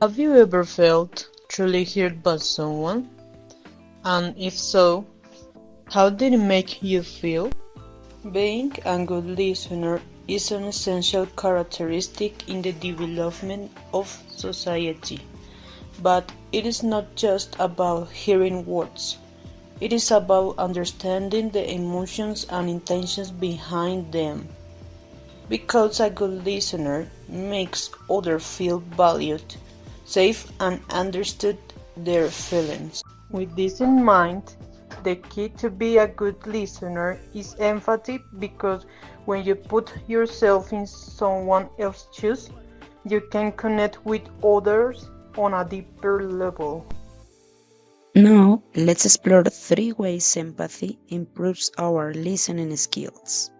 Have you ever felt truly heard by someone? And if so, how did it make you feel? Being a good listener is an essential characteristic in the development of society. But it is not just about hearing words. It is about understanding the emotions and intentions behind them. Because a good listener makes others feel valued, safe, and understood their feelings. With this in mind, the key to be a good listener is empathy because when you put yourself in someone else's shoes, you can connect with others on a deeper level. Now, let's explore 3 ways empathy improves our listening skills.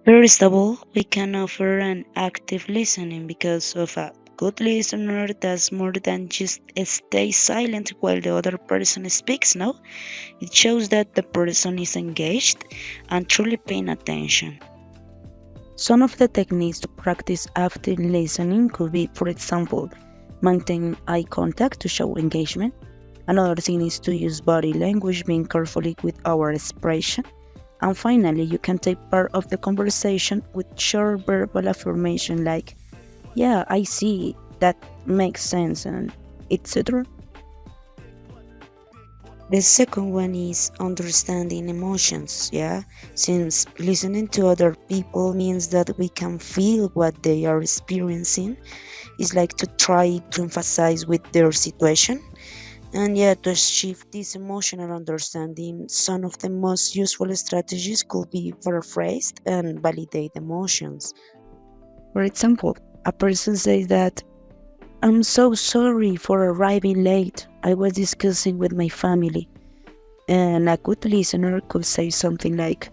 First of all, we can offer an active listening because of a good listener does more than just stay silent while the other person speaks, no? It shows that the person is engaged and truly paying attention. Some of the techniques to practice active listening could be, for example, maintain eye contact to show engagement. Another thing is to use body language, being carefully with our expression. And finally, you can take part of the conversation with short verbal affirmation like, yeah, I see, that makes sense, and etc. The second one is understanding emotions, yeah? Since listening to other people means that we can feel what they are experiencing, it's like to try to emphasize with their situation. And yeah, to achieve this emotional understanding, some of the most useful strategies could be paraphrased and validate emotions. For example, a person says that, I'm so sorry for arriving late. I was discussing with my family. And a good listener could say something like,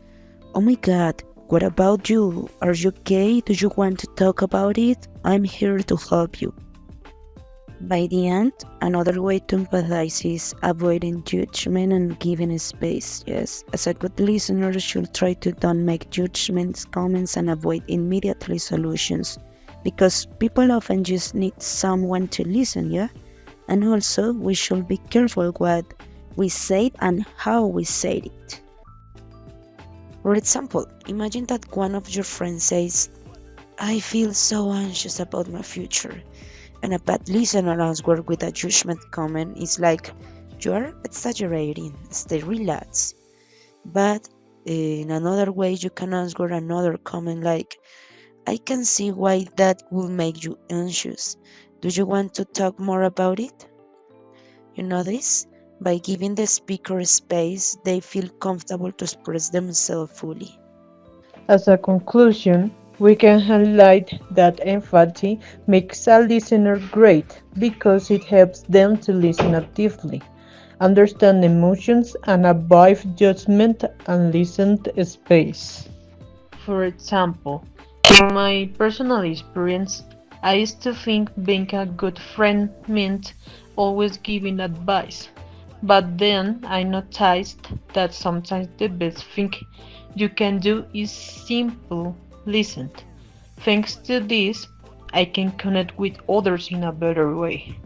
oh my god, what about you? Are you okay? Do you want to talk about it? I'm here to help you. By the end, another way to empathize is avoiding judgment and giving space. Yes, as a good listener, should try to don't make judgments, comments, and avoid immediately solutions, because people often just need someone to listen. Yeah, and also we should be careful what we say and how we say it. For example, imagine that one of your friends says, "I feel so anxious about my future." And a bad listener answer with a judgment comment is like, you're exaggerating, stay relaxed. But in another way, you can answer another comment like, I can see why that will make you anxious. Do you want to talk more about it? You know this? By giving the speaker space, they feel comfortable to express themselves fully. As a conclusion, we can highlight that empathy makes a listener great because it helps them to listen actively, understand emotions, and avoid judgment and listen space. For example, in my personal experience, I used to think being a good friend meant always giving advice. But then I noticed that sometimes the best thing you can do is simple listen. Thanks to this, I can connect with others in a better way.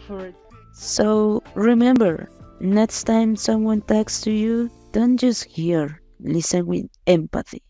For So remember, next time someone talks to you, don't just hear, listen with empathy.